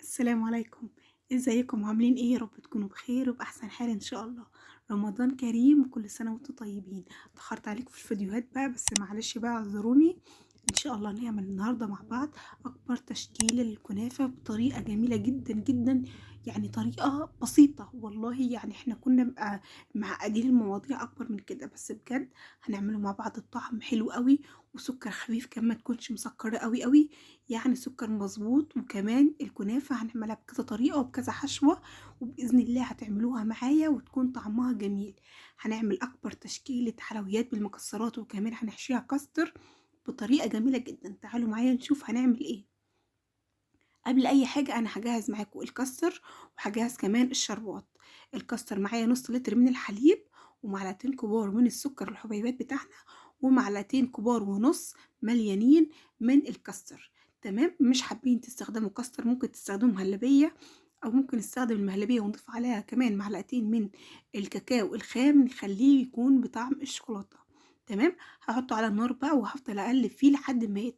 السلام عليكم. ازيكم عاملين ايه؟ يا رب تكونوا بخير وبأحسن حال ان شاء الله. رمضان كريم وكل سنة وانتم طيبين. اتأخرت عليكم في الفيديوهات بقى، بس معلش بقى اعذروني. ان شاء الله نعمل النهاردة مع بعض اكبر تشكيلة للكنافة بطريقة جميلة جدا جدا. يعني طريقة بسيطة والله، يعني احنا كنا بقى معقدين المواضيع اكبر من كده، بس بجد هنعمله مع بعض. الطعم حلو قوي وسكر خفيف كمان، ما تكونش مسكرة قوي قوي، يعني سكر مظبوط. وكمان الكنافة هنعملها بكذا طريقة وبكذا حشوة، وبإذن الله هتعملوها معايا وتكون طعمها جميل. هنعمل أكبر تشكيلة حلويات بالمكسرات، وكمان هنحشيها كاستر بطريقة جميلة جدا. تعالوا معايا نشوف هنعمل ايه. قبل اي حاجة انا هجهز معاكم الكاستر، وهجهز كمان الشربات. الكاستر معايا نص لتر من الحليب، ومعلقتين كبار من السكر الحبيبات بتاعنا، ومعلقتين كبار ونص مليانين من الكاستر. تمام. مش حابين تستخدموا كاستر ممكن تستخدموا مهلبية، او ممكن نستخدم المهلبية ونضيف عليها كمان معلقتين من الكاكاو الخام نخليه يكون بطعم الشوكولاتة. تمام. هحطه على النار بقى وهفضل اقلب فيه لحد ما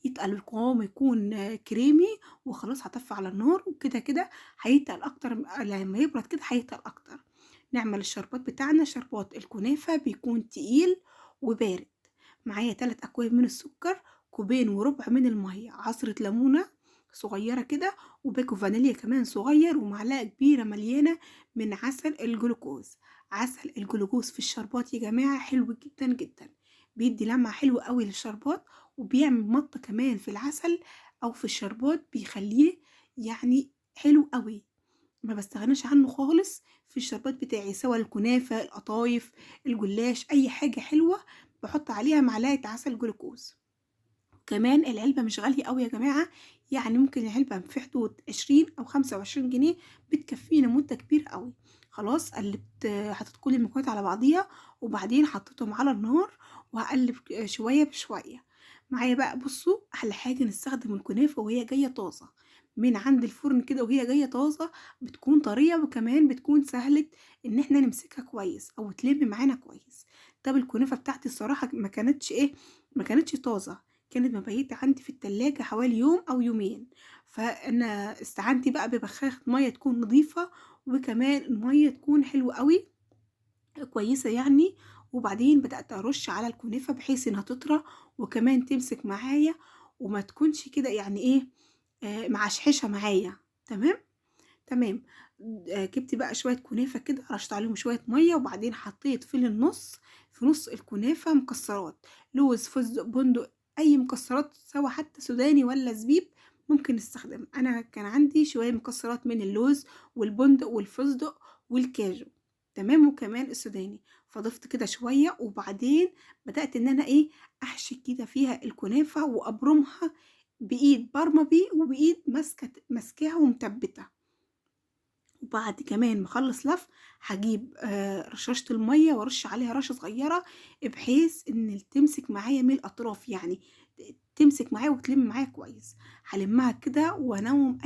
يتقل القوام يكون كريمي. وخلاص هطفي على النار، وكده كده هيتقل اكتر. لما يبرد كده هيتقل اكتر. نعمل الشربات بتاعنا. شربات الكنافة بيكون تقيل وبارد. معايا 3 اكواب من السكر، كوبين وربع من المية، عصرة ليمونة صغيرة كده، وباكو فانيليا كمان صغير، ومعلقة كبيرة مليانة من عسل الجلوكوز. عسل الجلوكوز في الشربات يا جماعة حلو جدا جدا، بيدي لمعة حلوة قوي للشربات، وبيعمل مط كمان في العسل او في الشربات، بيخليه يعني حلو قوي. ما بستغناش عنه خالص في الشربات بتاعي، سواء الكنافة، القطايف، الجلاش، اي حاجة حلوة بحط عليها معلقة عسل جلوكوز. كمان العلبة مش غالية قوي يا جماعة، يعني ممكن العلبة في حدود 20 أو 25 جنيه بتكفينا مدة كبيرة قوي. خلاص قلبت، حطيت كل المكونات على بعضيها، وبعدين حطيتهم على النار وهقلب شوية بشوية. معايا بقى بصوا، أحلى حاجة نستخدم الكنافة وهي جاية طازة من عند الفرن كده، وهي جاية طازة بتكون طرية، وكمان بتكون سهلة ان احنا نمسكها كويس او تلم معانا كويس. طب الكنافة بتاعتي الصراحة ما كانتش طازة، كانت مبيتة عندي في التلاجة حوالي يوم أو يومين. فأنا استعنت بقى ببخاخة مية تكون نظيفة، وكمان المية تكون حلوة قوي كويسة يعني. وبعدين بدأت أرش على الكنافة بحيث إنها تطرى وكمان تمسك معايا، وما تكونش كده يعني إيه، معشحشة معايا. تمام. تمام. جبت بقى شوية كنافة كده، رشت عليهم شوية مية، وبعدين حطيت في نص الكنافة مكسرات، لوز، فستق، بندق، أي مكسرات، سواء حتى سوداني ولا زبيب ممكن نستخدم. أنا كان عندي شوية مكسرات من اللوز والبندق والفستق والكاجو. تمام. وكمان السوداني، فضفت كده شوية، وبعدين بدأت إن أنا إيه، أحشي كده فيها الكنافة وأبرمها بإيد برمة بيه، وبإيد ماسكاها ومثبتة. وبعد كمان ما اخلص لف، هجيب رشاشة المية وارش عليها رشة صغيرة، بحيث ان تمسك معايا من الاطراف، يعني تمسك معايا وتلم معايا كويس. هلمها كده وانوم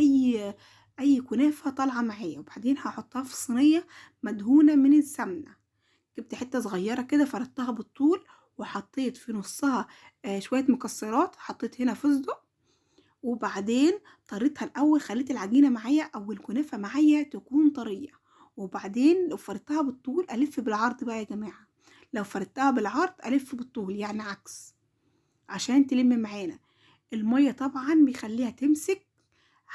اي كنافة طالعة معايا، وبعدين هحطها في صينية مدهونة من السمنة. جبت حتة صغيرة كده فردتها بالطول، وحطيت في نصها شوية مكسرات، حطيت هنا فستق. وبعدين طريتها الأول، خليت العجينة معايا أو الكنافة معايا تكون طرية. وبعدين لو فردتها بالطول ألف بالعرض بقى يا جماعة، لو فردتها بالعرض ألف بالطول، يعني عكس، عشان تلم معانا. المية طبعا بيخليها تمسك.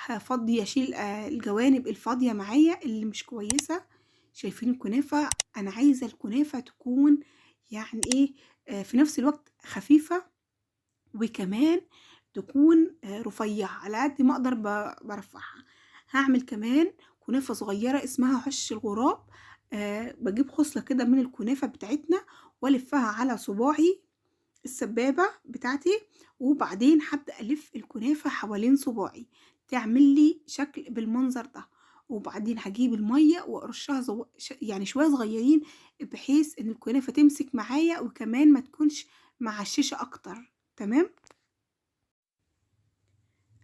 هفضي أشيل الجوانب الفاضية معايا اللي مش كويسة. شايفين الكنافة؟ أنا عايزة الكنافة تكون يعني إيه، في نفس الوقت خفيفة، وكمان تكون رفيعة على قد ما اقدر برفعها. هعمل كمان كنافة صغيرة اسمها هش الغراب. بجيب خصلة كده من الكنافة بتاعتنا، والفها على صباعي السبابة بتاعتي، وبعدين هبدأ الف الكنافة حوالين صباعي، تعمل لي شكل بالمنظر ده. وبعدين هجيب المية وارشها يعني شوية صغيرين، بحيث ان الكنافة تمسك معايا، وكمان ما تكونش معششة اكتر. تمام.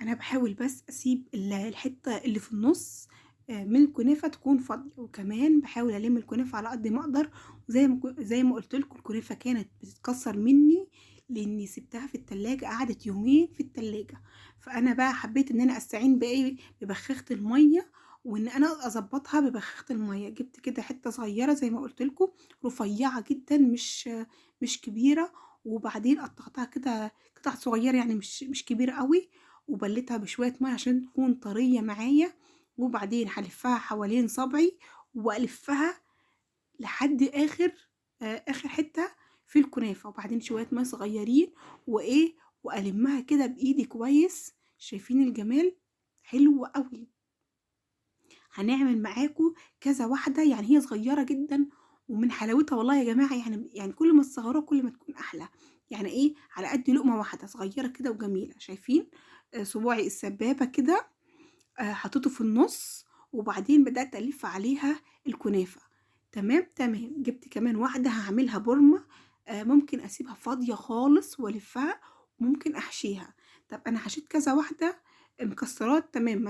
انا بحاول بس اسيب الحته اللي في النص من الكنافه تكون فاضيه، وكمان بحاول الم الكنافه على قد ما اقدر. زي ما قلت لكم، الكنافه كانت بتتكسر مني لاني سبتها في التلاجة، قعدت يومين في التلاجة. فانا بقى حبيت ان انا استعين بايه، ببخاخة المية، وان انا اظبطها ببخاخة المية. جبت كده حتة صغيرة زي ما قلت لكم، رفيعة جدا، مش كبيرة، وبعدين قطعتها كده قطع صغيرة، يعني مش كبيرة قوي، وبلتها بشوية مية عشان تكون طرية معايا. وبعدين هلفها حوالين صبعي، والفها لحد اخر حتة في الكنافة، وبعدين شوية مية صغيرين وايه، والمها كده بايدي كويس. شايفين الجمال؟ حلو قوي. هنعمل معاكم كذا واحدة، يعني هي صغيرة جدا، ومن حلاوتها والله يا جماعة، يعني كل ما تصغرها كل ما تكون أحلى. يعني إيه، على قد لقمة واحدة صغيرة كده وجميلة. شايفين صباعي السبابة كده، حطيته في النص، وبعدين بدأت ألف عليها الكنافة. تمام تمام. جبت كمان واحدة هعملها بورمة، ممكن أسيبها فاضية خالص وألفها، وممكن أحشيها. طب أنا حشيت كذا واحدة مكسرات، تمام،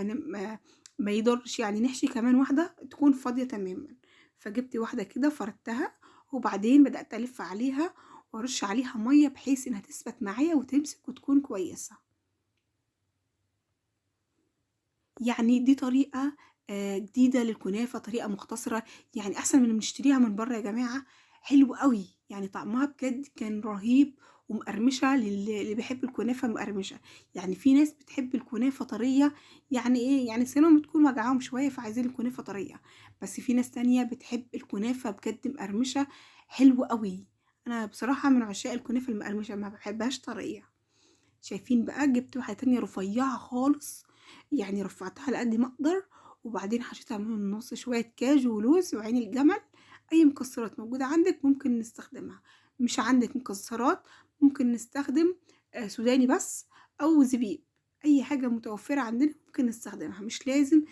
ما يضرش يعني نحشي كمان واحدة تكون فاضية تماما. فجبت واحدة كده فردتها، وبعدين بدأت ألف عليها وأرش عليها مية بحيث إنها تثبت معايا وتمسك وتكون كويسة. يعني دي طريقة جديدة للكنافة، طريقة مختصرة، يعني أحسن من اللي بنشتريها من برّه يا جماعة. حلو أوي، يعني طعمها بجد كان رهيب، ومقرمشة اللي بيحب الكنافة مقرمشة. يعني في ناس بتحب الكنافة طرية، يعني إيه، يعني صدرهم بتكون وجعاهم شوية فعايزين الكنافة طرية، بس في ناس تانية بتحب الكنافة بجد مقرمشة، حلو أوي. أنا بصراحة من عشاق الكنافة المقرمشة، ما باحبهاش طرية. شايفين بقى، جبت واحدة تانية رفيعة خالص، يعني رفعتها على قد ما اقدر، وبعدين حشيتها من النص شوية كاجو ولوز وعين الجمل. اي مكسرات موجودة عندك ممكن نستخدمها، مش عندك مكسرات ممكن نستخدم سوداني بس، او زبيب. اي حاجة متوفرة عندنا ممكن نستخدمها، مش لازم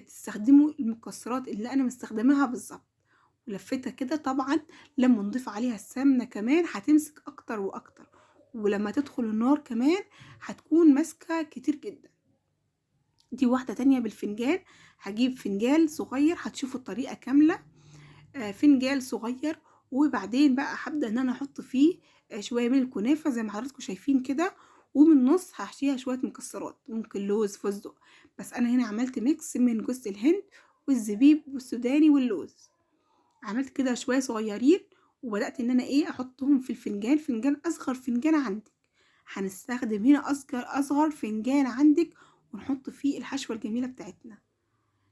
تستخدموا المكسرات اللي انا مستخدماها بالظبط. ولفيتها كده، طبعا لما نضيف عليها السمنة كمان هتمسك اكتر واكتر، ولما تدخل النار كمان هتكون ماسكة كتير جدا. دي واحدة تانية بالفنجان. هجيب فنجان صغير، هتشوفوا الطريقة كاملة. فنجان صغير، وبعدين بقى هبدأ ان انا احط فيه شوية من الكنافة زي ما حضراتكم شايفين كده، ومن النص هحشيها شوية مكسرات، ممكن لوز، فستق، بس انا هنا عملت ميكس من جوز الهند والزبيب والسوداني واللوز. عملت كده شوية صغيرين، وبدأت ان انا ايه احطهم في الفنجان، فنجان اصغر فنجان عندك. هنستخدم هنا اصغر فنجان عندك، ونحط فيه الحشوة الجميلة بتاعتنا.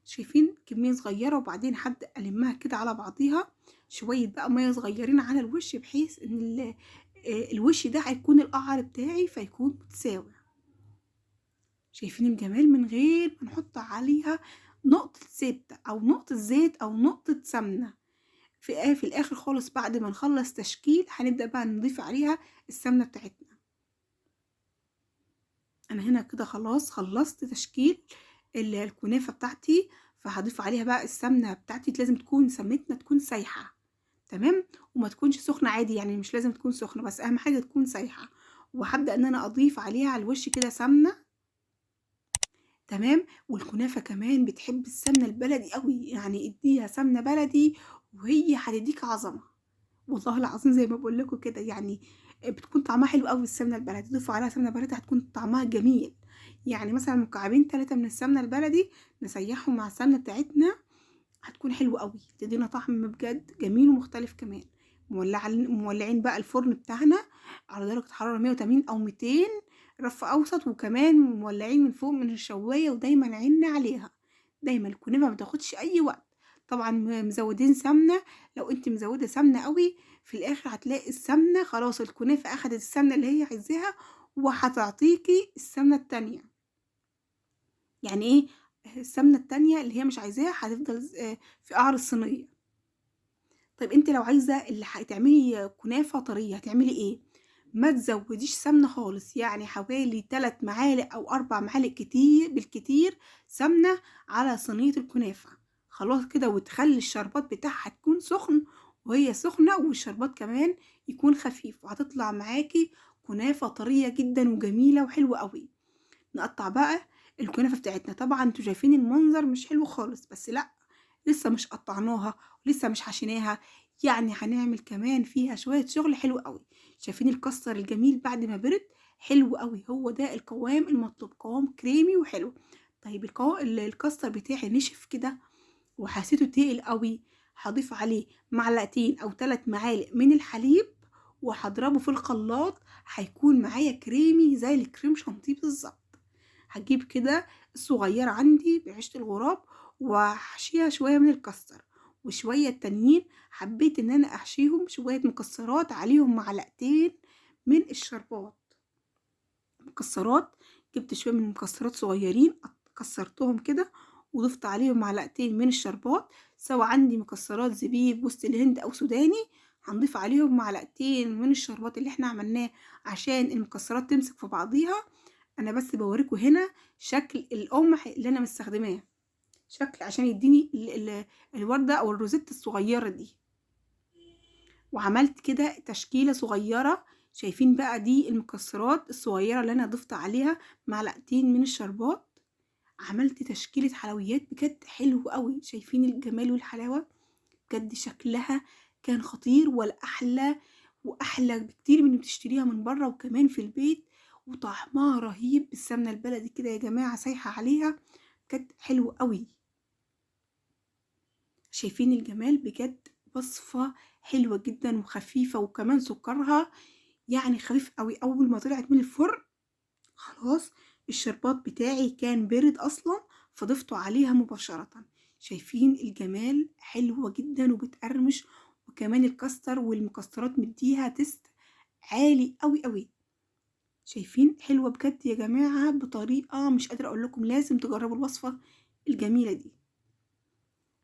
شايفين كمية صغيرة، وبعدين هبدأ ألمها كده على بعضيها، شوية بقى مية صغيرين على الوش، بحيث ان الوش ده هيكون القعر بتاعي فيكون متساوي. شايفين الجمال، من غير ما نحط عليها نقطة زبدة او نقطة زيت او نقطة سمنة. في الاخر خالص بعد ما نخلص تشكيل هنبدأ بقى نضيف عليها السمنة بتاعتنا. انا هنا كده خلاص خلصت تشكيل الكنافة بتاعتي، فهضيف عليها بقى السمنة بتاعتي. لازم تكون سمنتنا تكون سايحة، تمام، وما تكونش سخنة عادي، يعني مش لازم تكون سخنة، بس اهم حاجة تكون سايحة. وهبدأ ان انا اضيف عليها على الوش كده سمنة، تمام. والكنافة كمان بتحب السمنة البلدي قوي، يعني اديها سمنة بلدي وهي هتديك عظمة، والله العظيم زي ما بقول لكم كده، يعني بتكون طعمها حلو قوي. السمنه البلدي ضيفوا عليها سمنه بلدي هتكون طعمها جميل. يعني مثلا مكعبين 3 من السمنه البلدي نسيحهم مع السمنه بتاعتنا، هتكون حلوه قوي، تدينا طعم بجد جميل ومختلف كمان. مولعين بقى الفرن بتاعنا على درجه حراره 180 او 200، رف اوسط، وكمان مولعين من فوق من الشوايه، ودايما عيننا عليها، دايما الكنافه ما تاخدش اي وقت. طبعا مزودين سمنه، لو انت مزوده سمنه قوي في الاخر هتلاقي السمنه خلاص، الكنافه اخدت السمنه اللي هي عايزاها، وهتعطيكي السمنه التانية. يعني ايه السمنه التانية اللي هي مش عايزاها؟ هتفضل في قعر الصينيه. طيب انت لو عايزه اللي هتعملي كنافه طريه هتعملي ايه؟ ما تزوديش سمنه خالص، يعني حوالي 3 معالق او 4 معالق كتير بالكتير سمنه على صينيه الكنافه، خلاص كده. وتخلي الشربات بتاعها تكون سخن وهي سخنه، والشربات كمان يكون خفيف، وهتطلع معاكي كنافه طريه جدا وجميله وحلوه قوي. نقطع بقى الكنافه بتاعتنا. طبعا انتوا شايفين المنظر مش حلو خالص، بس لا، لسه مش قطعناها ولسه مش حشيناها، يعني هنعمل كمان فيها شوية شغل حلو قوي. شايفين الكاستر الجميل بعد ما برد؟ حلو قوي، هو ده القوام المطلوب، قوام كريمي وحلو. طيب الكاستر بتاعي نشف كده وحسيته تقيل قوي، هضيف عليه معلقتين او 3 معالق من الحليب وهضربه في الخلاط، هيكون معايا كريمي زي الكريم شانتيه بالظبط. هجيب كده الصغيرة عندي بعيشة الغراب واحشيها شوية من الكاستر، وشوية التانيين حبيت ان انا احشيهم شوية مكسرات عليهم معلقتين من الشربات. مكسرات، جبت شوية من المكسرات صغيرين كسرتهم كده وضفت عليهم معلقتين من الشربات، سواء عندي مكسرات زبيب وسط الهند او سوداني هنضيف عليهم معلقتين من الشربات اللي احنا عملناه عشان المكسرات تمسك في بعضيها. انا بس بوريكم هنا شكل القمح اللي انا مستخدماه، شكل عشان يديني الوردة او الروزيت الصغيرة دي. وعملت كده تشكيلة صغيرة، شايفين بقى دي المكسرات الصغيرة اللي انا ضفت عليها معلقتين من الشربات. عملت تشكيلة حلويات بجد حلو قوي، شايفين الجمال والحلاوة؟ بجد شكلها كان خطير، ولا احلى واحلى بكتير من اللي بتشتريها من بره وكمان في البيت. وطعمها رهيب بالسمنة البلدي كده يا جماعة سايحة عليها، بجد حلو قوي. شايفين الجمال؟ بجد وصفة حلوة جدا وخفيفة، وكمان سكرها يعني خفيف قوي. اول ما طلعت من الفرن خلاص الشربات بتاعي كان بارد اصلا، فضفته عليها مباشرة. شايفين الجمال؟ حلوة جدا وبتقرمش، وكمان الكاستر والمكسرات مديها تست عالي قوي قوي. شايفين؟ حلوة بجد يا جماعة بطريقة مش قادرة اقول لكم، لازم تجربوا الوصفة الجميلة دي.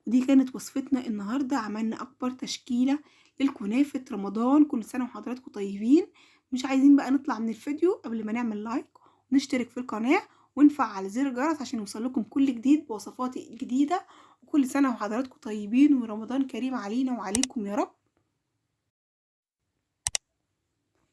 ودي كانت وصفتنا النهاردة، عملنا أكبر تشكيلة للكنافة رمضان. كل سنة وحضراتكم طيبين. مش عايزين بقى نطلع من الفيديو قبل ما نعمل لايك ونشترك في القناة ونفعل زر الجرس عشان يوصلكم كل جديد بوصفاتي الجديدة. وكل سنة وحضراتكم طيبين ورمضان كريم علينا وعليكم يا رب.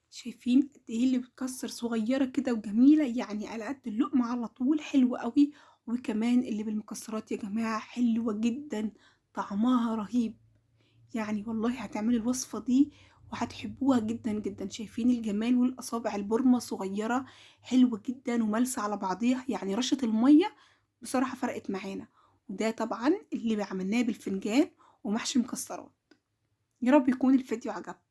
شايفين قد ايه اللي بتكسر صغيرة كده وجميلة، يعني على قد اللقمة على طول، حلوة قوي. وكمان اللي بالمكسرات يا جماعة حلوة جدا، طعمها رهيب. يعني والله هتعملي الوصفة دي وهتحبوها جدا جدا. شايفين الجمال؟ والاصابع البرمة صغيرة حلوة جدا وملسة على بعضيها، يعني رشة المية بصراحة فرقت معانا. وده طبعا اللي عملناه بالفنجان ومحشي مكسرات. يا رب يكون الفيديو عجبكم.